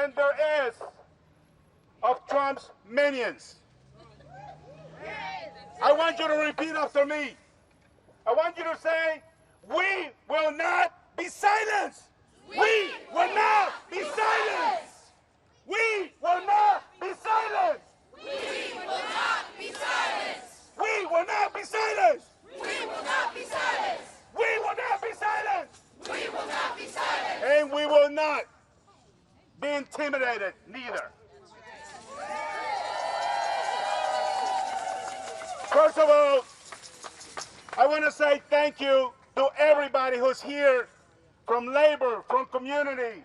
than there is of Trump's minions. I want you to repeat after me. I want you to say, we will not be silenced. We will not be silenced. We will not be silenced. We will not be silenced. We will not be silenced. We will not be silenced. We will not be silenced. We will not be silenced. And we will not be intimidated neither. First of all, I want to say thank you to everybody who's here from labor, from community.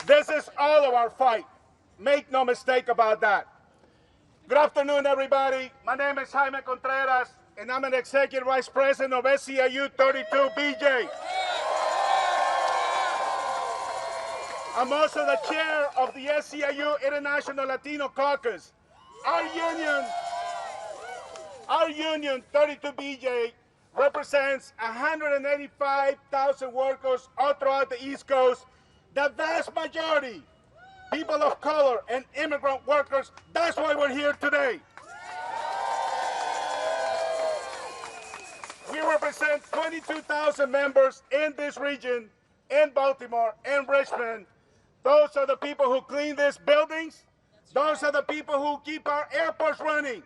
This is all of our fight. Make no mistake about that. Good afternoon, everybody. My name is Haime Contas, and I'm an Executive Vice President of SEIU 32BJ. I'm also the chair of the SEIU International Latino Caucus. Our union, 32BJ, represents 185,000 workers all throughout the East Coast. The vast majority, people of color and immigrant workers. That's why we're here today. We represent 22,000 members in this region, in Baltimore, in Richmond. Those are the people who clean these buildings. Those are the people who keep our airports running.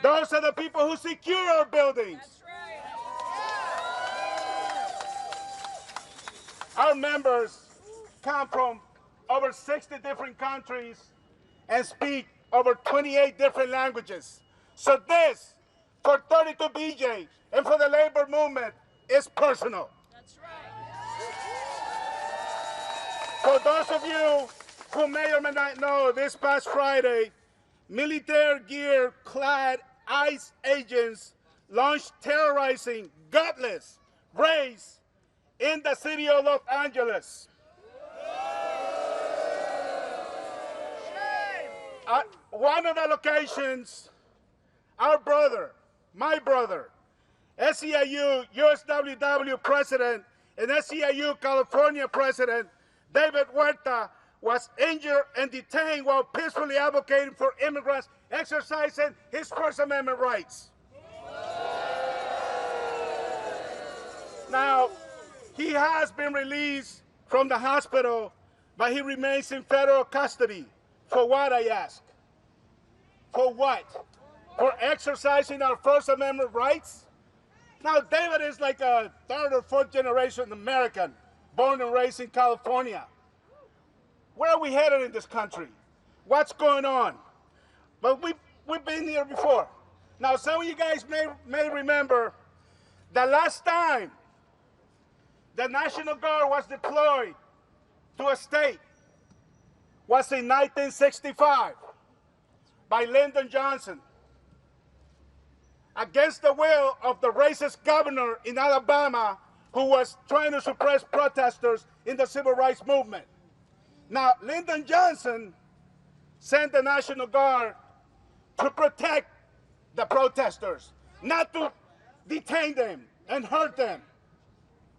Those are the people who secure our buildings. Our members come from over 60 different countries and speak over 28 different languages. So this, for 32BJ and for the labor movement, is personal. That's right. For those of you who may or may not know, this past Friday, military gear-clad ICE agents launched terrorizing, gutless raids in the city of Los Angeles. At one of the locations, our brother, my brother, SEIU USWW President and SEIU California President, David Huerta, was injured and detained while peacefully advocating for immigrants exercising his First Amendment rights. Now, he has been released from the hospital, but he remains in federal custody. For what, I ask? For what? For exercising our First Amendment rights? Now, David is like a third or fourth generation American, born and raised in California. Where are we headed in this country? What's going on? But we've been here before. Now, some of you guys may remember the last time the National Guard was deployed to a state was in 1965 by Lyndon Johnson, against the will of the racist governor in Alabama who was trying to suppress protesters in the civil rights movement. Now, Lyndon Johnson sent the National Guard to protect the protesters, not to detain them and hurt them.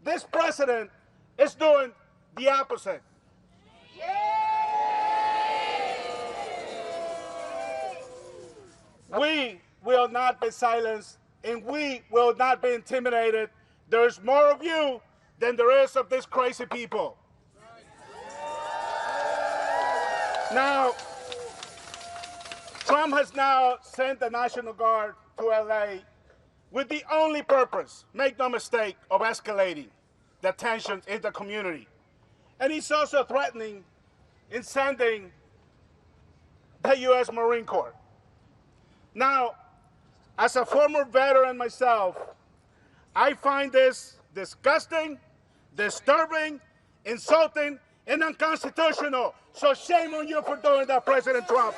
This president is doing the opposite. We will not be silenced, and we will not be intimidated. There's more of you than there is of these crazy people. Now, Trump has now sent the National Guard to LA with the only purpose, make no mistake, of escalating the tensions in the community. And he's also threatening in sending the U.S. Marine Corps. Now, as a former veteran myself, I find this disgusting, disturbing, insulting, and unconstitutional. So shame on you for doing that, President Trump.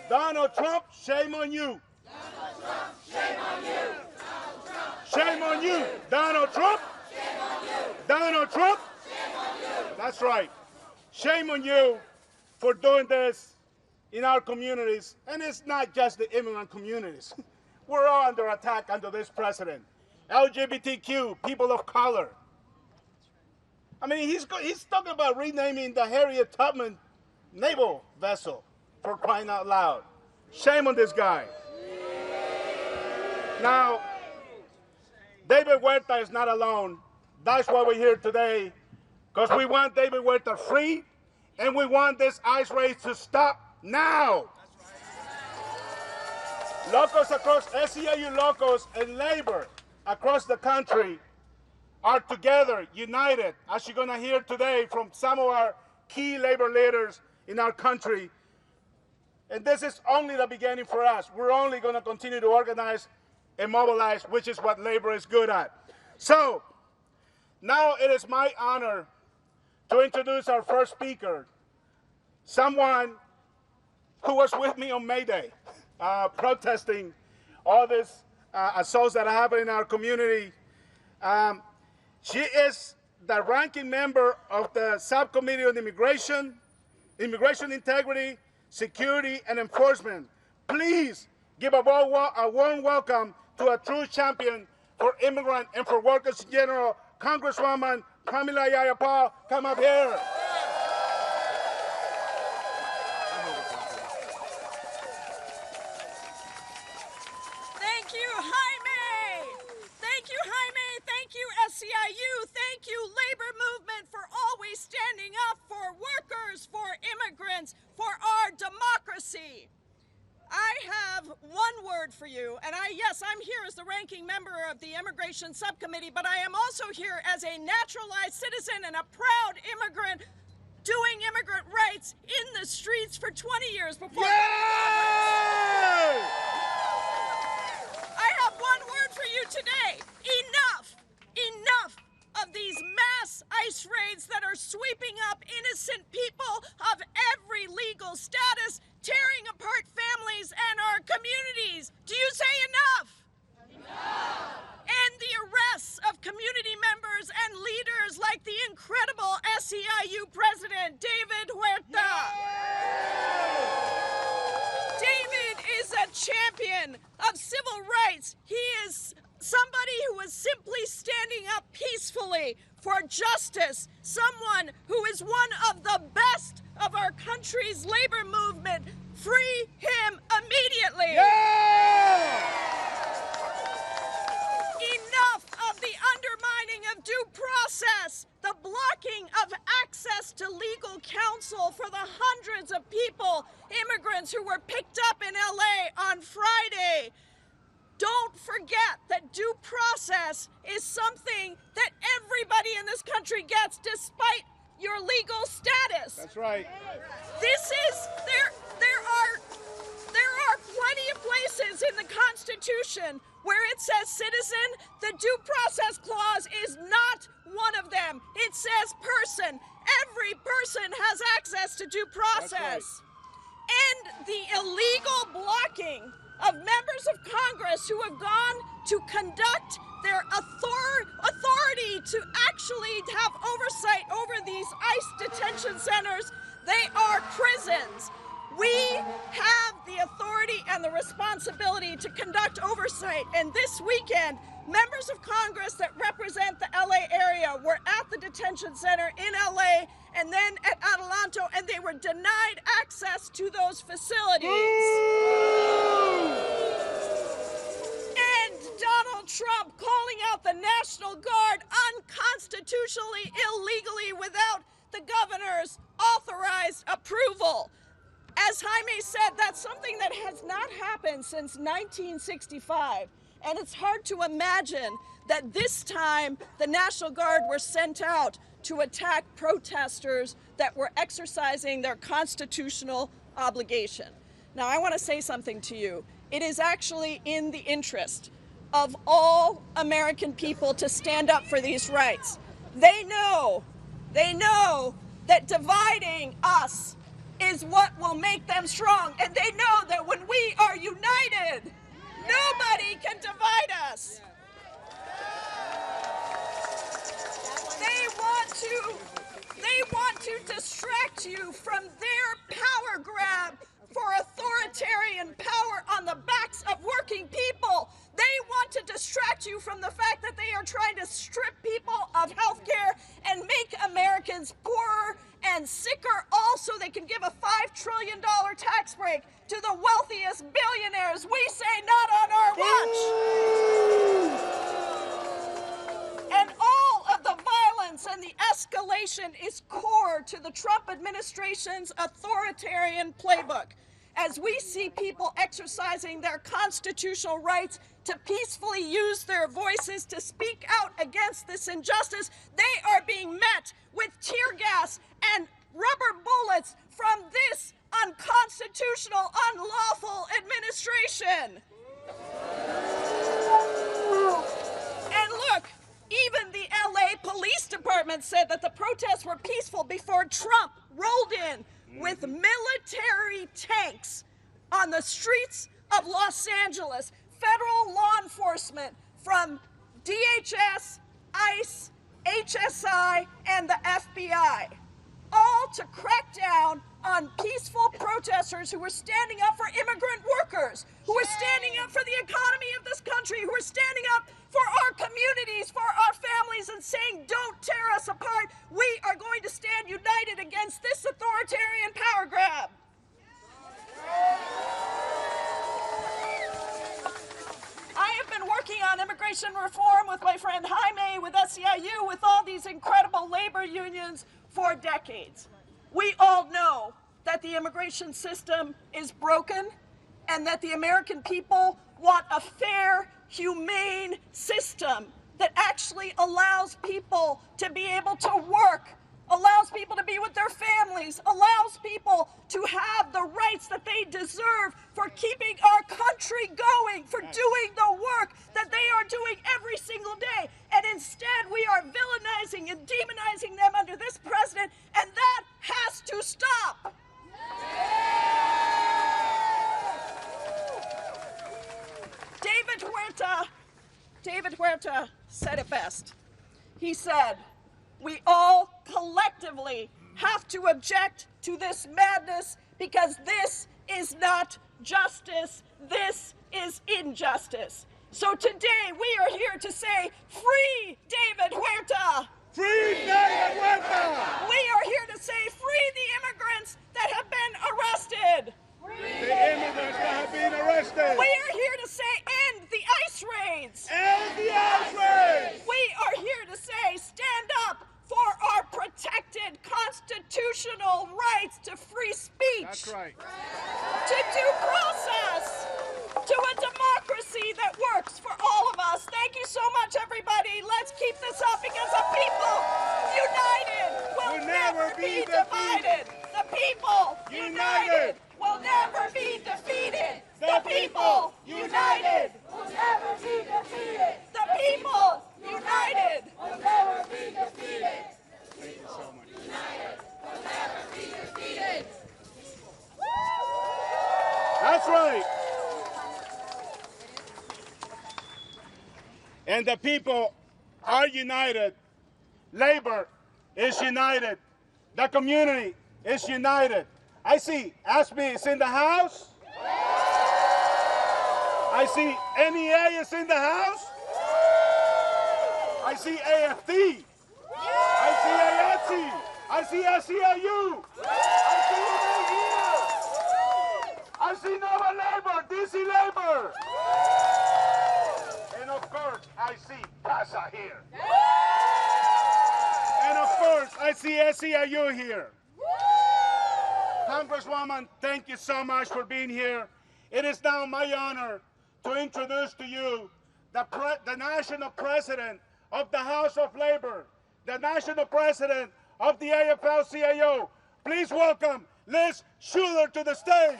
Donald Trump, shame on you. Donald Trump, shame on you. Donald Trump, shame on you. Donald Trump, shame on you. Donald Trump, Shame on you. That's right. Shame on you for doing this in our communities. And it's not just the immigrant communities. We're all under attack under this president. LGBTQ, people of color. I mean, he's talking about renaming the Harriet Tubman naval vessel, for crying out loud. Shame on this guy. Now, David Huerta is not alone. That's why we're here today, because we want David Huerta free, and we want this ICE raid to stop now. Locals across, SEIU locals and labor across the country are together, united, as you're going to hear today from some of our key labor leaders in our country. And this is only the beginning for us. We're only going to continue to organize and mobilize, which is what labor is good at. So, now it is my honor to introduce our first speaker, someone who was with me on May Day, protesting all this assaults that happen in our community. She is the ranking member of the Subcommittee on Immigration Integrity, Security, and Enforcement. Please give a warm welcome to a true champion for immigrant and for workers in general, Congresswoman Pramila Jayapal. Come up here. Thank you, Haime. Thank you, Haime. Thank you, SEIU. Thank you, labor movement, for always standing up for workers, for immigrants, for our democracy. I have one word for you, and yes, I'm here as the ranking member of the Immigration Subcommittee, but I am also here as a naturalized citizen and a proud immigrant doing immigrant rights in the streets for 20 years before. Yay! I have one word for you today. Enough! Enough of these mass ICE raids that are sweeping up innocent people of every legal status, tearing apart families and our communities. Do you say enough? Enough! And the arrests of community members and leaders like the incredible SEIU president, David Huerta. David is a champion of civil rights. He is somebody who is simply standing up peacefully for justice, someone who is one of the best of our country's labor movement. Free him immediately. Yeah! Enough of the undermining of due process, the blocking of access to legal counsel for the hundreds of people, immigrants who were picked up in LA on Friday. Don't forget that due process is something that everybody in this country gets despite your legal status. That's right. There are plenty of places in the Constitution where it says citizen. The due process clause is not one of them. It says person. Every person has access to due process. That's right. And the illegal blocking of members of Congress who have gone to conduct their authority to actually have oversight over these ICE detention centers. They are prisons. We have the authority and the responsibility to conduct oversight. And this weekend, members of Congress that represent the LA area were at the detention center in LA and then at Adelanto, and they were denied access to those facilities. And Donald Trump calling out the National Guard unconstitutionally, illegally, without the governor's authorized approval. As Haime said, that's something that has not happened since 1965. And it's hard to imagine that this time the National Guard were sent out to attack protesters that were exercising their constitutional obligation. Now, I want to say something to you. It is actually in the interest of all American people to stand up for these rights. They know that dividing us is what will make them strong. And they know that when we are united, nobody can divide us. They want to distract you from their power grab for authoritarian power on the backs of working people. the Trump administration's authoritarian playbook. As we see people exercising their constitutional rights to peacefully use their voices to speak out against this injustice, they are being met with tear gas and rubber bullets from this unconstitutional, unlawful administration. And look, even the LA Police Department said that the protests were peaceful before Trump rolled in with military tanks on the streets of Los Angeles. Federal law enforcement from DHS, ICE, HSI, and the FBI, all to crack down on peaceful protesters who were standing up for immigrant workers, who were standing up for the economy of this country, who were standing up for our communities, for our families, and saying, don't tear us apart. We are going to stand united against this authoritarian power grab. I have been working on immigration reform with my friend Haime, with SEIU, with all these incredible labor unions for decades. We all know that the immigration system is broken and that the American people want a fair, humane system that actually allows people to be able to work, allows people to be with their families, allows people to have the rights that they deserve for keeping our country going, for doing the work that they are doing every single day. And instead, we are villainizing and demonizing them under this president, and that has to stop. David Huerta said it best. He said, we all collectively have to object to this madness because this is not justice, this is injustice. So today we are here to say, free David Huerta! Free David Huerta! We are here to say, free the immigrants that have been arrested! The immigrants that have been arrested! We are here to say, end the ICE raids! End the ICE raids! We are here to say, stand up for our protected constitutional rights to free speech. That's right. To due process. To a democracy that works for all of us. Thank you so much, everybody. Let's keep this up because the people united will never be divided. The people united will never be defeated. The people united will never be defeated. The people united will never be defeated. Thank you so much. United will never be defeated. That's right. And the people are united. Labor is united. The community is united. I see ASPE is in the house. I see NEA is in the house. I see AFD. I see AFC. I see SEIU. I see Nova Labor, DC Labor. And of course, I see CASA here. And of course, I see SEIU here. Congresswoman, thank you so much for being here. It is now my honor to introduce to you the national president of the House of Labor, the national president of the AFL-CIO. Please welcome Liz Schuler to the stage.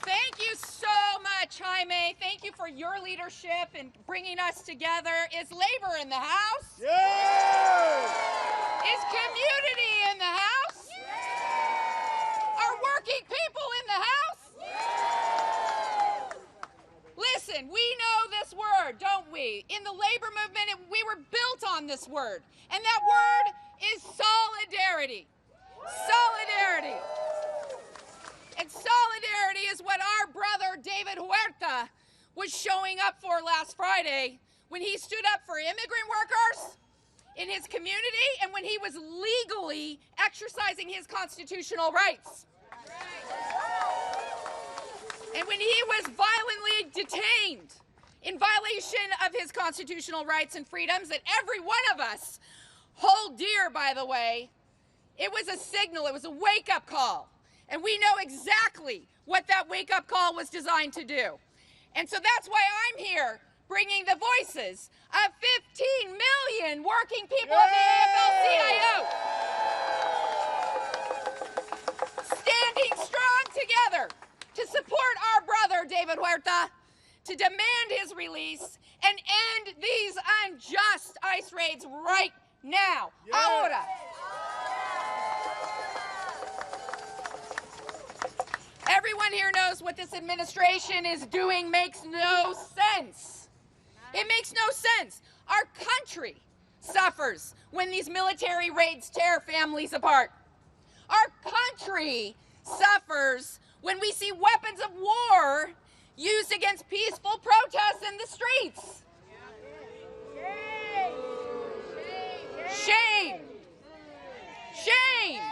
Thank you so much, Jaime. Thank you for your leadership in bringing us together. Is labor in the house? Yeah! Is community in the house? Are working people in the house? Listen, we know this word, don't we? In the labor movement, we were built on this word. And that word is solidarity. Solidarity. And solidarity is what our brother David Huerta was showing up for last Friday when he stood up for immigrant workers in his community and when he was legally exercising his constitutional rights. And when he was violently detained in violation of his constitutional rights and freedoms that every one of us hold dear, by the way. It was a signal, it was a wake-up call. And we know exactly what that wake-up call was designed to do. And so that's why I'm here, bringing the voices of 15 million working people of the AFL-CIO. Standing strong together to support our brother, David Huerta, to demand his release and end these unjust ICE raids right now. Ahora. Everyone here knows what this administration is doing makes no sense. It makes no sense. Our country suffers when these military raids tear families apart. Our country suffers when we see weapons of war used against peaceful protests in the streets. Shame. Shame.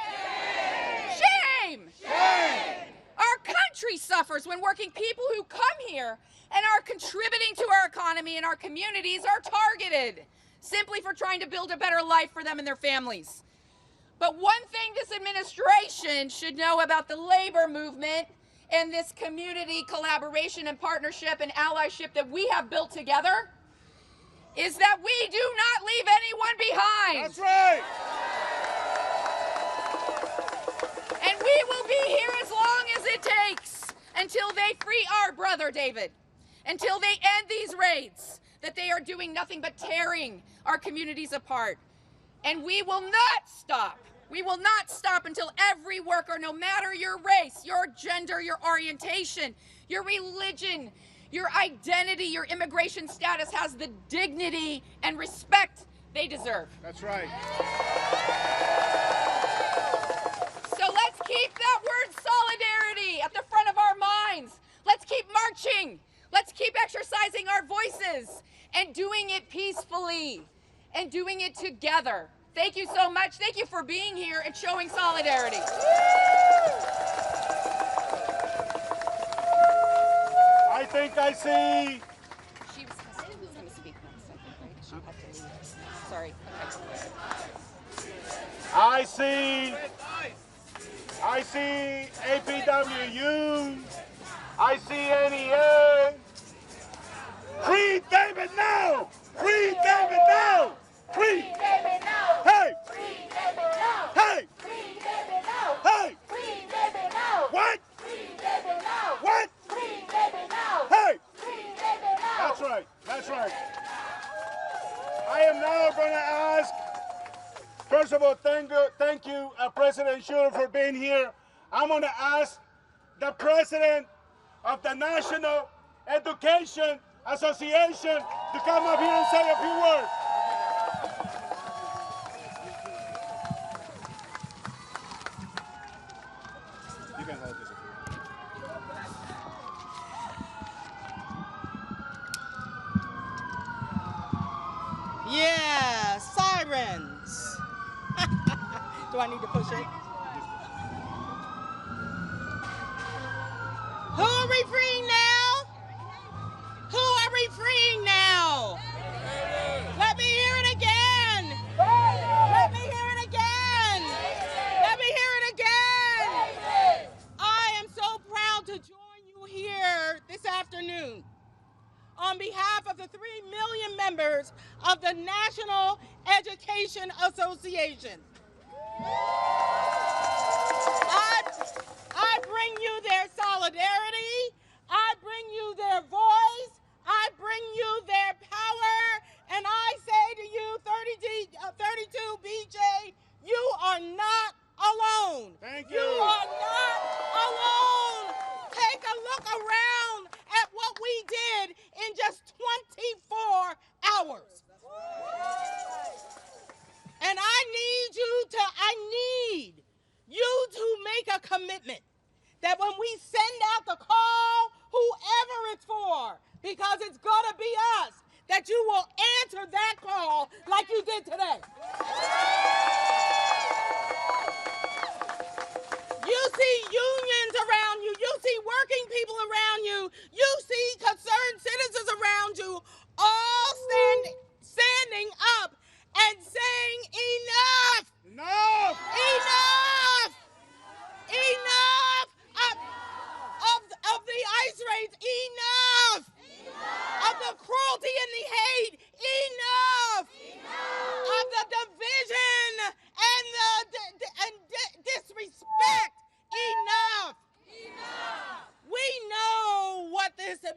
Shame. Shame. Our country suffers when working people who come here and are contributing to our economy and our communities are targeted simply for trying to build a better life for them and their families. But one thing this administration should know about the labor movement and this community collaboration and partnership and allyship that we have built together is that we do not leave anyone behind. That's right. And we will be here as long as it takes until they free our brother David, until they end these raids that they are doing nothing but tearing our communities apart. And we will not stop. We will not stop until every worker, no matter your race, your gender, your orientation, your religion, your identity, your immigration status, has the dignity and respect they deserve. That's right. So let's keep that word solidarity at the front of our minds. Let's keep marching. Let's keep exercising our voices and doing it peacefully and doing it together. Thank you so much. Thank you for being here and showing solidarity. I think I see. She was going to speak next, I think, right? She had to leave. Sorry. Okay. I see APWU. I see NEA. Free David now! Free David now! Free David now! Hey! Free David now! Hey! Free David now! Hey! Free David now! What? Free David now! What? Free David now! Hey! Free David now! That's right. That's right. I am now going to ask, first of all, thank you, President Schuler, for being here. I'm going to ask the president of the National Education Association to come up here and say a few words. You can hold this. Yeah, sirens. Do I need to push it? Who are we freeing now? Who are we freeing now? Let me hear it again. Let me hear it again. Let me hear it again. I am so proud to join you here this afternoon on behalf of the 3 million members of the National Education Association. I bring you their solidarity, I bring you their voice, I bring you their power, and I say to you, 32 BJ, you are not alone. Thank you. You are not alone. Take a look around at what we did in just 24 hours. And I need you to make a commitment that when we send out the call, whoever it's for, because it's gonna be us, that you will answer that call like you did today. You see unions around you, you see working people around you, you see concerned citizens around you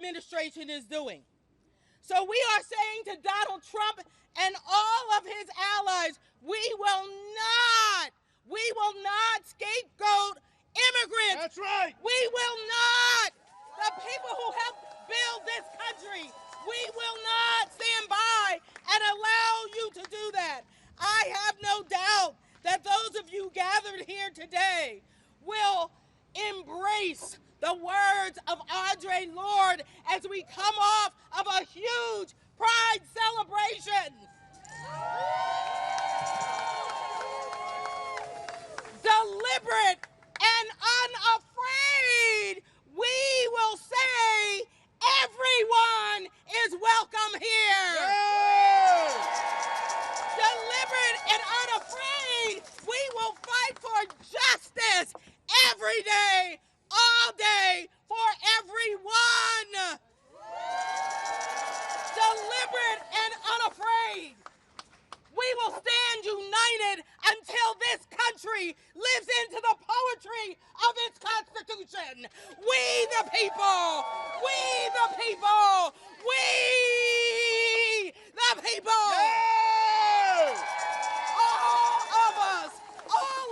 administration is doing. So we are saying to Donald Trump and all of his allies, we will not scapegoat immigrants. That's right. We will not. The people who helped build this country, we will not stand by and allow you to do that. I have no doubt that those of you gathered here today will embrace the words of Audre Lorde as we come off of a huge Pride celebration. Deliberate and unafraid, we will say everyone is welcome here. Yeah. Deliberate and unafraid, we will fight for justice every day, all day, for everyone. Deliberate and unafraid, we will stand united until this country lives into the poetry of its Constitution. We the people, we the people, we the people. Yeah. All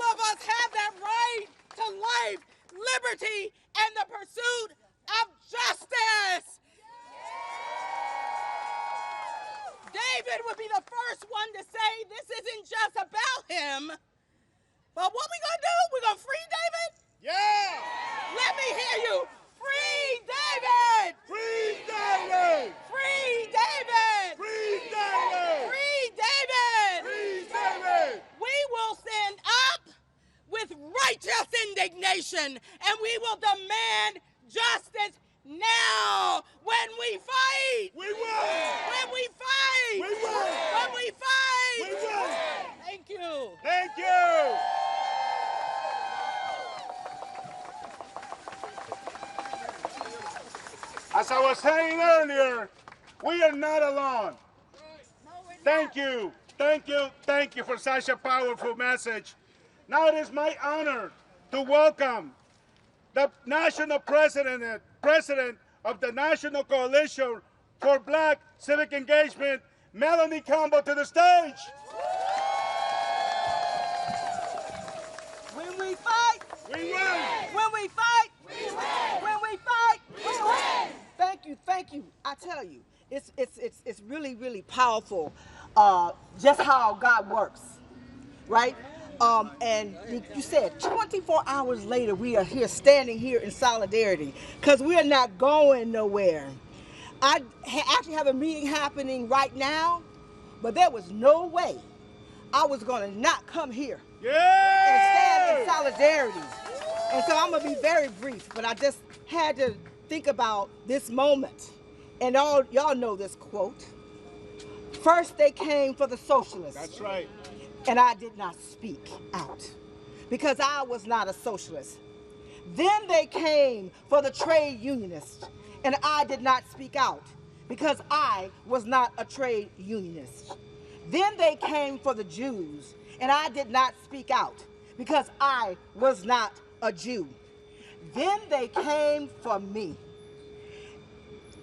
of us have that right to life, liberty, and the pursuit of justice. David would be the first one to say this isn't just about him. But what we gonna do? We gonna free David? Yeah. Let me hear you. Free David! Free David. Free David! Free David. Free David! Free David. We will stand up with righteous indignation and we will demand justice now. When we fight! We win. When we fight! We win. When we fight! We win. Thank you. Thank you. As I was saying earlier, we are not alone. Thank you. Thank you. Thank you for such a powerful message. Now it is my honor to welcome the national president of the National Coalition for Black Civic Engagement, Melanie Campbell, to the stage. When we fight, We win. when we fight, we win. When we fight, we win. Thank you. I tell you, it's really, really powerful. Just how God works, right? And you said 24 hours later, we are here, standing here in solidarity, because we are not going nowhere. I actually have a meeting happening right now, but there was no way I was going to not come here and stand in solidarity. And so I'm going to be very brief, but I just had to think about this moment. And y'all know this quote. First they came for the socialists. That's right. And I did not speak out because I was not a socialist. Then they came for the trade unionists, and I did not speak out because I was not a trade unionist. Then they came for the Jews, and I did not speak out because I was not a Jew. Then they came for me,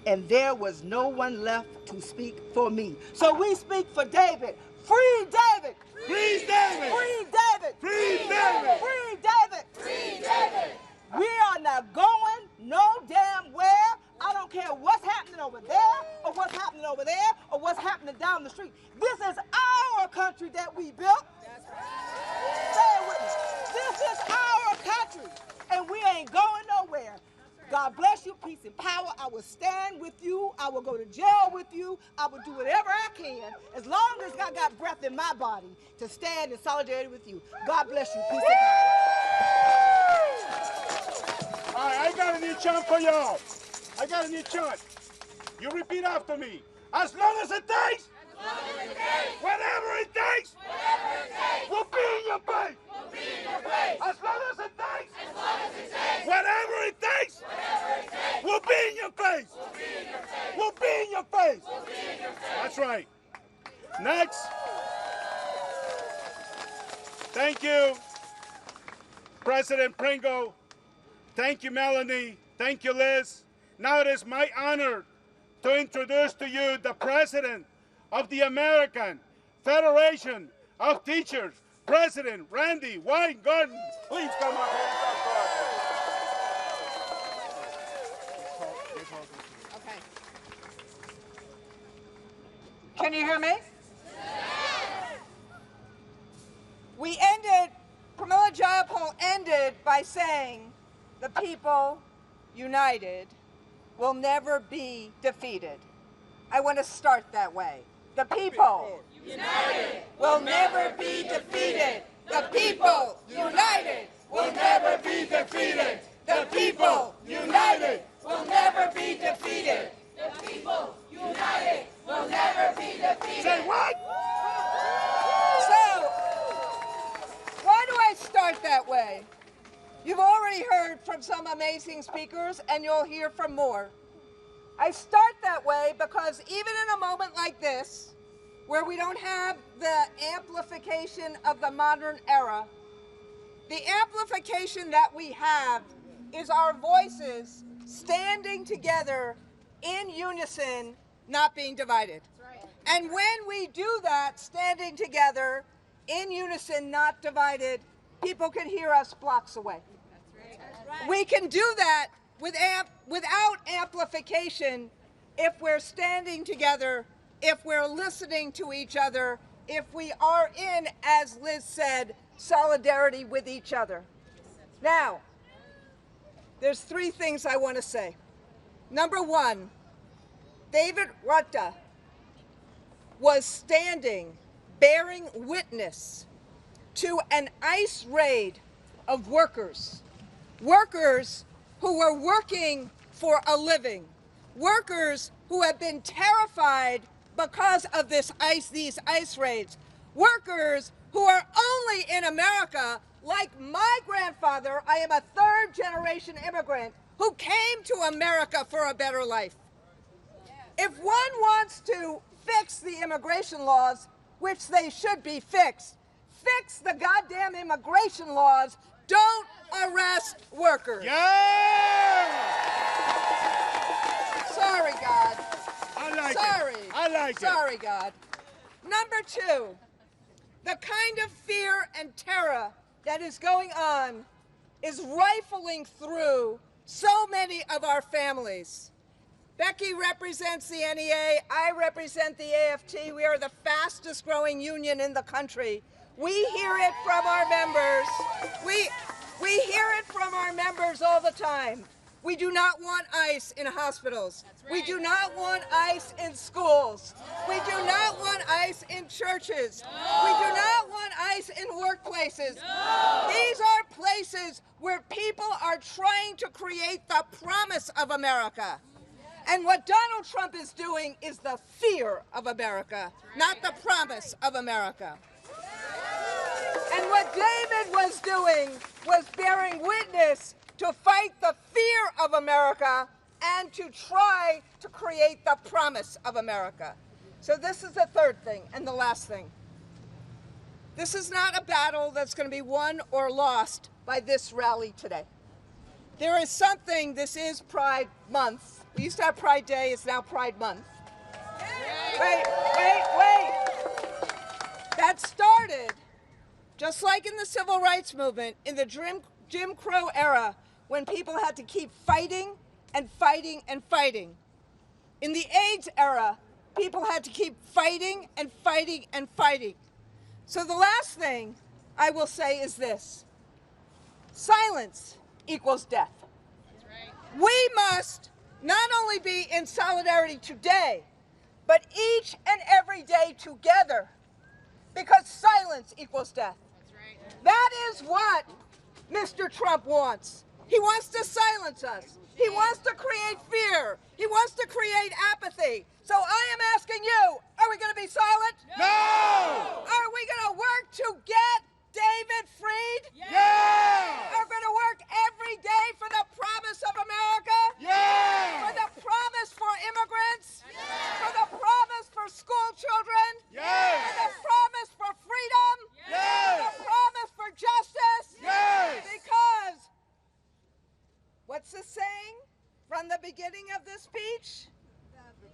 and there was no one left to speak for me. So we speak for David. Free David! Free David. Free David! Free David. Free David! Free David! We are not going no damn where. I don't care what's happening over there, or what's happening over there, or what's happening down the street. This is our country that we built. Say it with me. This is our country, and we ain't going nowhere. God bless you, peace and power. I will stand with you. I will go to jail with you. I will do whatever I can, as long as I got breath in my body, to stand in solidarity with you. God bless you, peace and power. All right, I got a new chant for y'all. I got a new chant. You repeat after me. As long as it takes. Whatever it takes. We'll be in your face. As long as it takes. Whatever it takes. We'll be in your face. We'll be in your face. That's right. Next. Thank you, President Pringle. Thank you, Melanie. Thank you, Liz. Now it is my honor to introduce to you the President of the American Federation of Teachers, President Randi Weingarten. Please come up here and talk to us. Okay. Can you hear me? We ended, Pramila Jayapal ended by saying, the people united will never be defeated. I want to start that way. The people united will never be defeated. The people united will never be defeated. The people united will never be defeated. The people united will never be defeated. Say what? So, why do I start that way? You've already heard from some amazing speakers, and you'll hear from more. I start that way because even in a moment like this, where we don't have the amplification of the modern era, the amplification that we have is our voices standing together in unison, not being divided. And when we do that, standing together in unison, not divided, people can hear us blocks away. We can do that without amplification if we're standing together, if we're listening to each other, if we are in, as Liz said, solidarity with each other. Now, there's three things I want to say. Number one, David Huerta was standing, bearing witness to an ICE raid of workers who were working for a living, workers who have been terrified because of these ICE raids, workers who are only in America, like my grandfather. I am a third-generation immigrant who came to America for a better life. If one wants to fix the immigration laws, which they should be fixed, fix the goddamn immigration laws. Don't arrest workers. Yeah! Sorry, God. I like Sorry. it. I like it. Sorry, God. Number two, the kind of fear and terror that is going on is rifling through so many of our families. Becky represents the NEA. I represent the AFT. We are the fastest growing union in the country. We hear it from our members. We hear it from our members all the time. We do not want ICE in hospitals. We do not want ICE in schools. We do not want ICE in churches. We do not want ICE in workplaces. These are places where people are trying to create the promise of America. And what Donald Trump is doing is the fear of America, not the promise of America. And what David was doing was bearing witness to fight the fear of America and to try to create the promise of America. So this is the third thing and the last thing. This is not a battle that's going to be won or lost by this rally today. There is something, this is Pride Month. We used to have Pride Day, it's now Pride Month. Wait. That started, just like in the Civil Rights Movement, in the Jim Crow era, when people had to keep fighting and fighting and fighting. In the AIDS era, people had to keep fighting and fighting and fighting. So the last thing I will say is this: silence equals death. We must not only be in solidarity today, but each and every day together, because silence equals death. That is what Mr. Trump wants. He wants to silence us. He wants to create fear. He wants to create apathy. So I am asking you, are we going to be silent? No! Are we going to work to get David freed? Yeah! Are we going to work every day for the promise of America? Yeah! For the promise for immigrants? Yeah! For the promise for school children? Yes! For the promise for freedom? Yes! For the promise for justice? Yes! Because, what's the saying? From the beginning of this speech,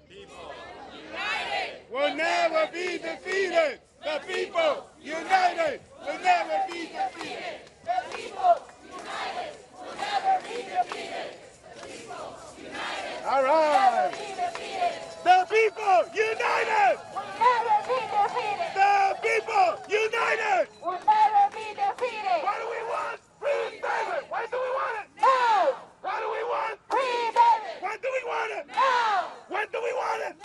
People united will never be defeated. The people united will never be defeated. The people united will never be defeated. The people united All right. will never be defeated. The people united. Will never be defeated. The people united. Will never be defeated. What do we want? Free David. When do we want it? No! What do we want? Free David! When do we want it? No! When do we want it?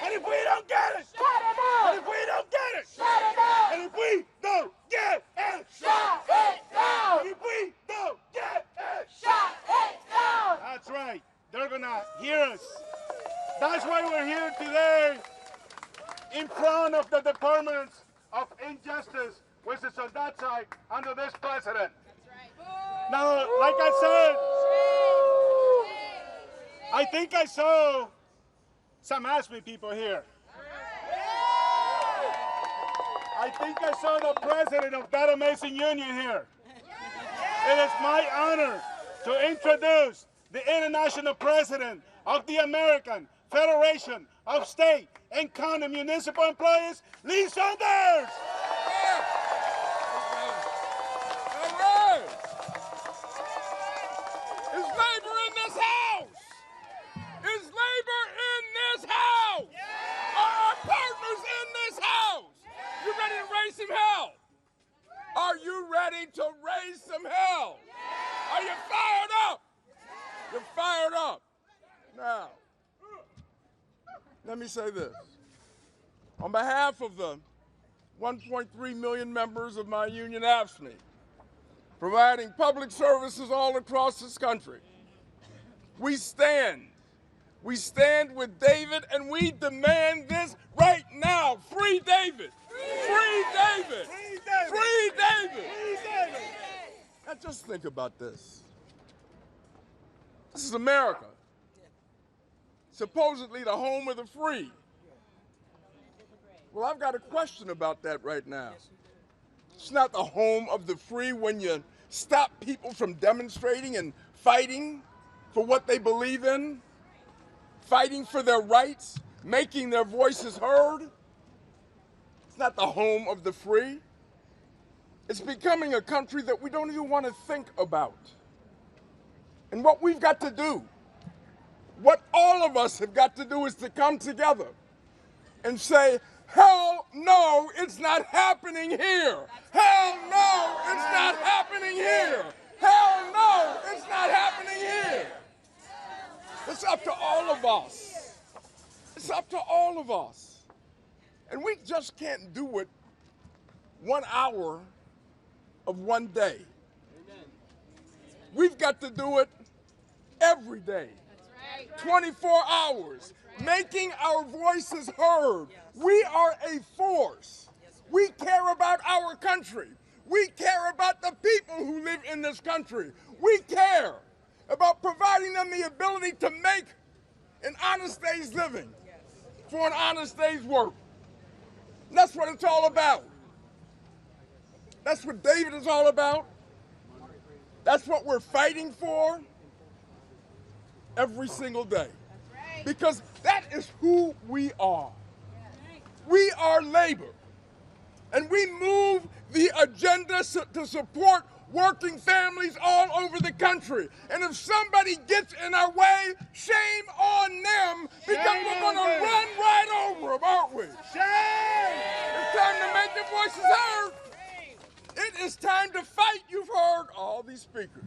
And if we don't get it? Shut it down! And if we don't get it? Shut it down! And if we don't get it? Shut it down! And if we don't get it? Shut it down! That's right. They're gonna hear us. That's why we're here today in front of the Departments of Injustice, which is on that side under this president. Now, like I said, I think I saw some ASME people here. I think I saw the president of that amazing union here. It is my honor to introduce the international president of the American Federation of State and County Municipal Employees, Lee Saunders. Is labor in this house? Is labor in this house? Are our partners in this house? You ready to raise some hell? Are you ready to raise some hell? Are you fired up? You're fired up. Now, let me say this. On behalf of the 1.3 million members of my union AFSCME, providing public services all across this country, we stand with David, and we demand this right now. Free David! Free David! Free David! Free David! Free David! Now just think about this. This is America, supposedly the home of the free. Well, I've got a question about that right now. It's not the home of the free when you stop people from demonstrating and fighting for what they believe in, fighting for their rights, making their voices heard. It's not the home of the free. It's becoming a country that we don't even want to think about. And what we've got to do, what all of us have got to do, is to come together and say, hell no, it's not happening here. Hell no, it's not happening here. Hell no, it's not happening here. It's up to all of us. It's up to all of us. And we just can't do it 1 hour of one day. We've got to do it every day. 24 hours, making our voices heard. We are a force. We care about our country. We care about the people who live in this country. We care about providing them the ability to make an honest day's living for an honest day's work. And that's what it's all about. That's what David is all about. That's what we're fighting for every single day. Because that is who we are. We are labor. And we move the agenda to support working families all over the country. And if somebody gets in our way, shame on them, because we're going to run right over them, aren't we? Shame! It's time to make your voices heard. It is time to fight. You've heard all these speakers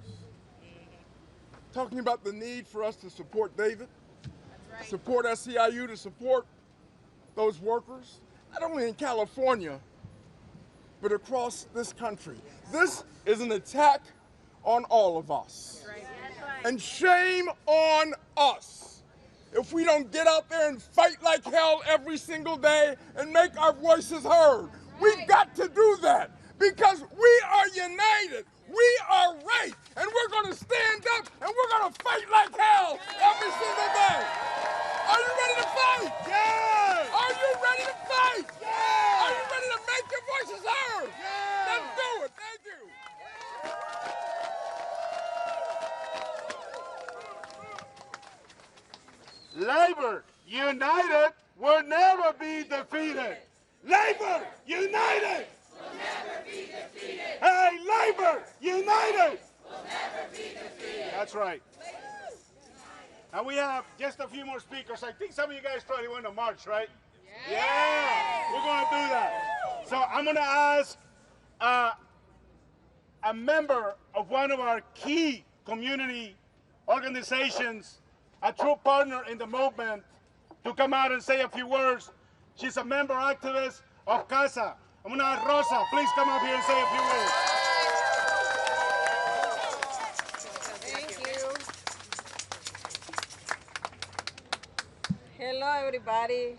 talking about the need for us to support David, support SEIU, to support those workers, not only in California, but across this country. This is an attack on all of us. And shame on us if we don't get out there and fight like hell every single day and make our voices heard. We've got to do that because we are united. We are right. And we're going to stand up and we're going to fight like hell every single day. Are you ready to fight? Yeah! Are you ready to fight? Yeah! Are you ready to make your voices heard? Yeah! Let's do it. Thank you. Labor united will never be defeated. Labor united will never be defeated. Hey, labor united will never be defeated. That's right. And we have just a few more speakers. I think some of you guys probably went to march, right? Yeah. We're going to do that. So I'm going to ask a member of one of our key community organizations, a true partner in the movement, to come out and say a few words. She's a member activist of CASA. I'm going to ask Rosa, please come up here and say a few words. Thank you. Hello, everybody.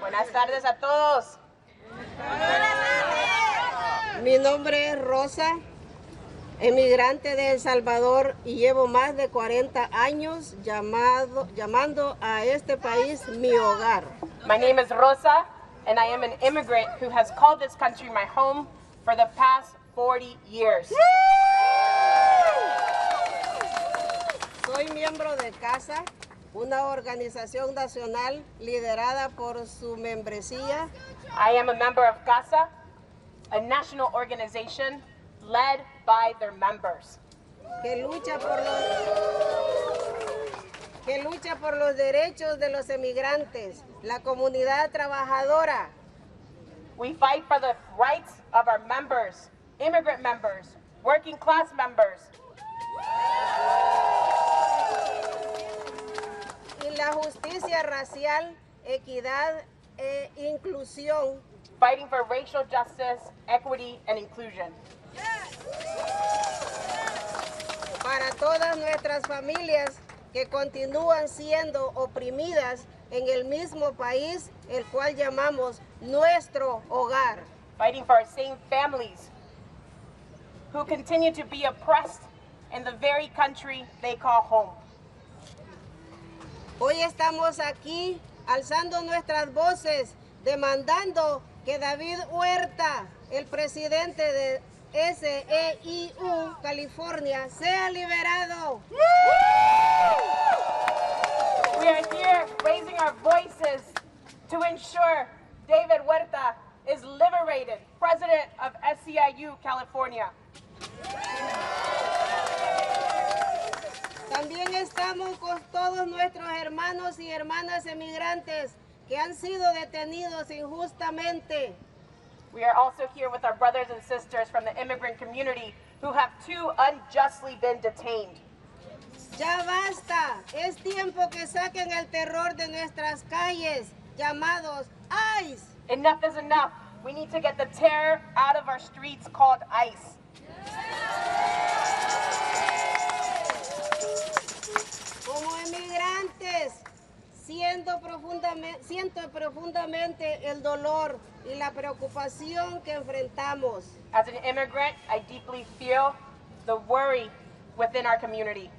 Buenas tardes a todos. Mi nombre es Rosa, emigrante de El Salvador, y llevo más de 40 años llamando a este país mi hogar. My name is Rosa, and I am an immigrant who has called this country my home for the past 40 years. Soy miembro de CASA, una organización nacional liderada por su membresía. I am a member of CASA, a national organization led by their members. Que lucha por los derechos de los emigrantes, la comunidad trabajadora. We fight for the rights of our members, immigrant members, working class members. Y la justicia racial, equidad e inclusión. Fighting for racial justice, equity, and inclusion. Para todas nuestras familias que continúan siendo oprimidas en el mismo país, el cual llamamos nuestro hogar. Fighting for our same families who continue to be oppressed in the very country they call home. Hoy estamos aquí alzando nuestras voces, demandando que David Huerta, el presidente de SEIU California, sea liberado. We are here raising our voices to ensure David Huerta is liberated, president of SEIU California. También estamos con todos nuestros hermanos y hermanas emigrantes que han sido detenidos injustamente. We are also here with our brothers and sisters from the immigrant community who have too unjustly been detained. Ya basta, es tiempo que saquen el terror de nuestras calles, llamados ICE. Enough is enough. We need to get the terror out of our streets called ICE. Como emigrantes, siento profundamente el dolor y la preocupación que enfrentamos. As an immigrant, I deeply feel the worry within our community.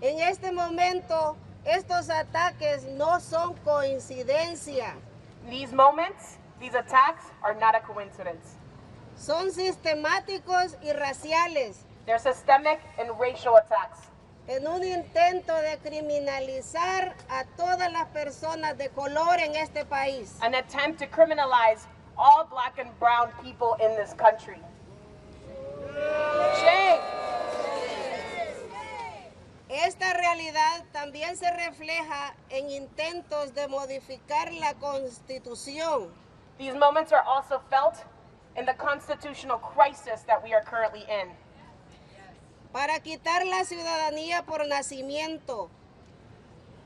En este momento, estos ataques no son coincidencia. These moments, these attacks are not a coincidence. Son sistemáticos y raciales, They're systemic and racial attacks. en un intento de criminalizar a todas las personas de color en este país. An attempt to criminalize all black and brown people in this country. Shame. Esta realidad también se refleja en intentos de modificar la Constitución. These moments are also felt in the constitutional crisis that we are currently in. Para quitar la ciudadanía por nacimiento,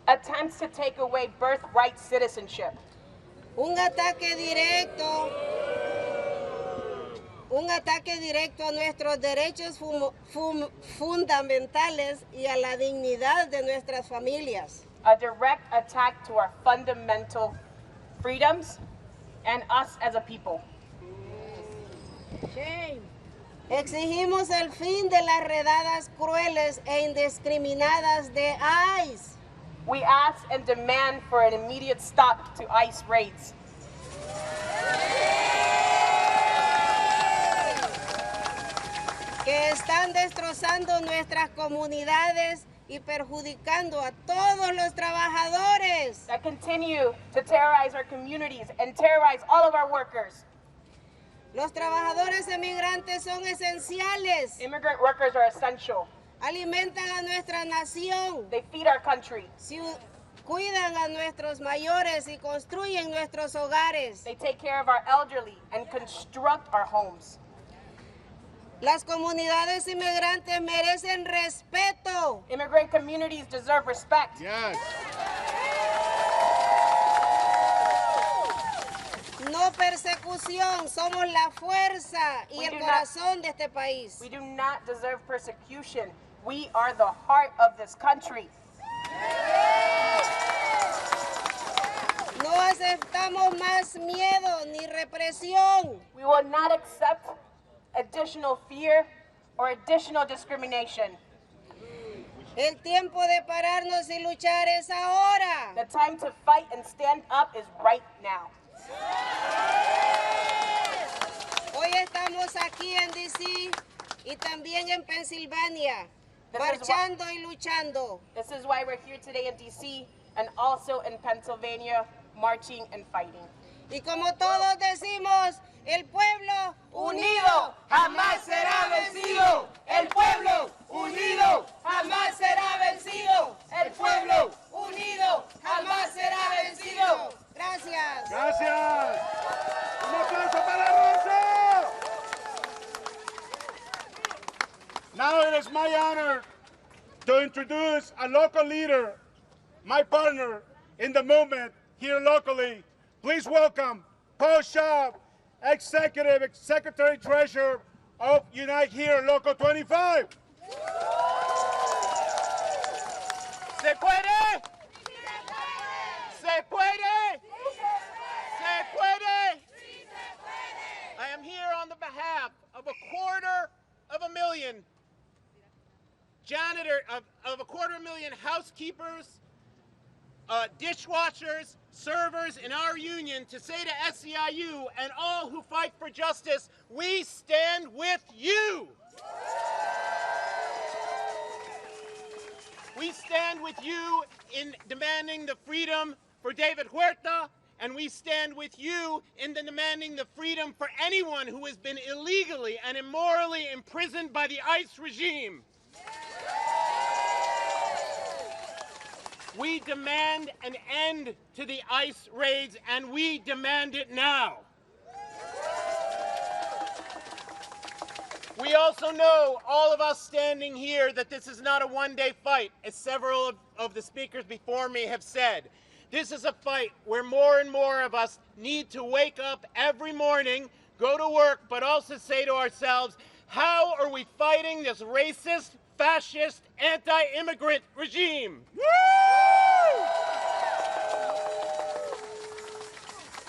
Attempts to take away birthright citizenship. un ataque directo a nuestros derechos fundamentales y a la dignidad de nuestras familias. A direct attack to our fundamental freedoms and us as a people. Exigimos el fin de las redadas crueles e indiscriminadas de ICE. We ask and demand for an immediate stop to ICE raids. Que están destrozando nuestras comunidades y perjudicando a todos los trabajadores. that continue to terrorize our communities and terrorize all of our workers. Los trabajadores emigrantes son esenciales. Immigrant workers are essential. Alimentan a nuestra nación. They feed our country. Cuidan a nuestros mayores y construyen nuestros hogares. They take care of our elderly and construct our homes. Las comunidades inmigrantes merecen respeto. Immigrant communities deserve respect. Yes. No persecución, somos la fuerza y el corazón de este país. We do not deserve persecution. We are the heart of this country. No aceptamos más miedo ni represión. We will not accept additional fear or additional discrimination. El tiempo de pararnos y luchar es ahora. The time to fight and stand up is right now. Hoy estamos aquí en D.C. y también en Pensilvania, marchando y luchando. This is why we're here today in D.C. and also in Pennsylvania, marching and fighting. Y como todos decimos, el pueblo Unido jamás será vencido. El pueblo unido jamás será vencido. El pueblo unido jamás será vencido. Gracias. Gracias. Un aplauso para Rosa. Now it is my honor to introduce a local leader, my partner in the movement here locally. Please welcome Paul Shaw, Executive Secretary Treasurer of Unite Here Local 25. ¿Se puede? ¿Se puede? ¿Se puede? I am here on the behalf of 250,000 of 250,000 housekeepers, dishwashers, servers in our union to say to SEIU and all who fight for justice, we stand with you. We stand with you in demanding the freedom for David Huerta, and we stand with you in demanding the freedom for anyone who has been illegally and immorally imprisoned by the ICE regime. We demand an end to the ICE raids, and we demand it now. We also know, all of us standing here, that this is not a one-day fight, as several of the speakers before me have said. This is a fight where more and more of us need to wake up every morning, go to work, but also say to ourselves, how are we fighting this racist, fascist, anti-immigrant regime? Woo!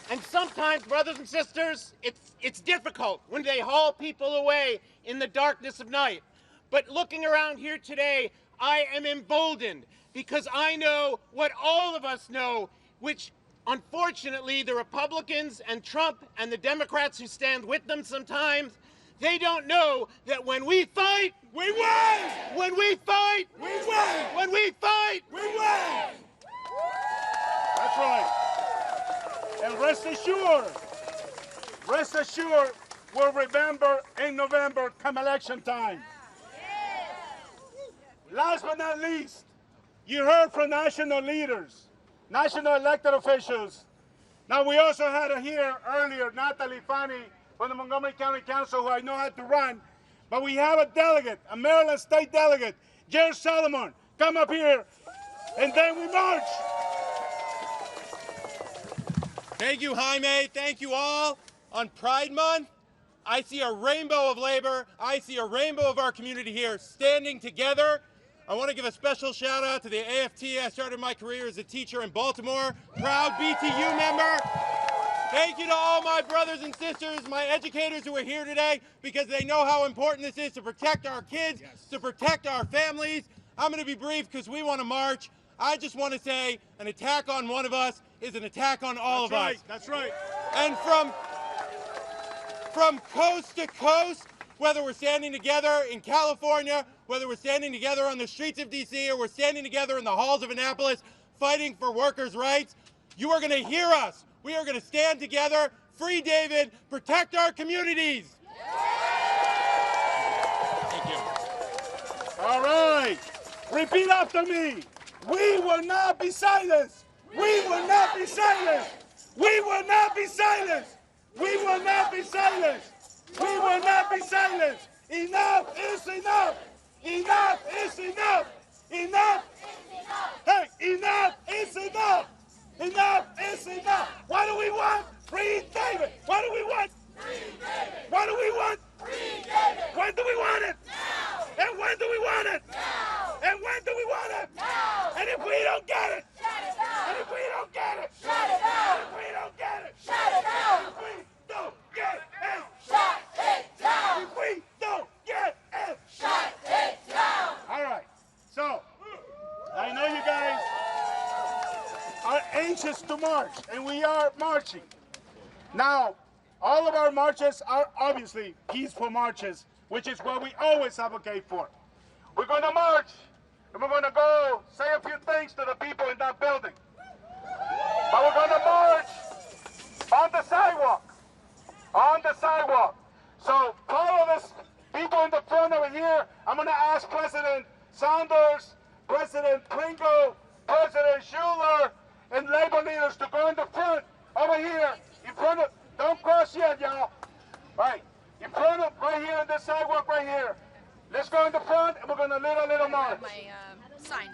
And sometimes, brothers and sisters, it's difficult when they haul people away in the darkness of night. But looking around here today, I am emboldened because I know what all of us know, which unfortunately the Republicans and Trump and the Democrats who stand with them sometimes, they don't know that when we fight, we win! When we fight, we win! When we fight, we win! That's right. And rest assured, we'll remember in November come election time. Last but not least, you heard from national leaders, national elected officials. Now we also had here earlier Natalie Fani from the Montgomery County Council, who I know had to run, but we have a delegate, a Maryland State delegate, Jared Solomon. Come up here, and then we march. Thank you, Jaime. Thank you all. On Pride Month, I see a rainbow of labor. I see a rainbow of our community here standing together. I want to give a special shout out to the AFT. I started my career as a teacher in Baltimore. Proud BTU member. Thank you to all my brothers and sisters, my educators who are here today, because they know how important this is to protect our kids, to protect our families. I'm going to be brief because we want to march. I just want to say an attack on one of us is an attack on all of us. That's right. And from coast to coast, whether we're standing together in California whether we're standing together on the streets of D.C. or we're standing together in the halls of Annapolis fighting for workers' rights, you are going to hear us. We are going to stand together, free David, protect our communities. Thank you. All right. Repeat after me. We will not be silenced. We will not be silenced. We will not be silenced. We will not be silenced. We will not be silenced. Enough is enough. Enough is enough. Enough. Hey, enough is enough. Enough is enough. What do we want? Free David. What do we want? Free David. What do we want? Free David. When do we want it? Now. And when do we want it? Now. And when do we want it? Now. And if we don't get it? Shut it down. And if we don't get it? Shut it down. And if we don't get it? Shut it down. If we don't get it? Shut it down. If we don't get it? Shut it down. All right. So, I know you guys are anxious to march, and we are marching. Now, all of our marches are obviously peaceful marches, which is what we always advocate for. We're going to march, and we're going to go say a few things to the people in that building. But we're going to march on the sidewalk. On the sidewalk. So follow this people in the front over here. I'm going to ask President Saunders, President Pringle, President Schuler, and labor leaders to go in the front over here, in front of, don't cross yet, y'all. Right, in front of, right here on this sidewalk right here. Let's go in the front, and we're going to lead a little march. My sign.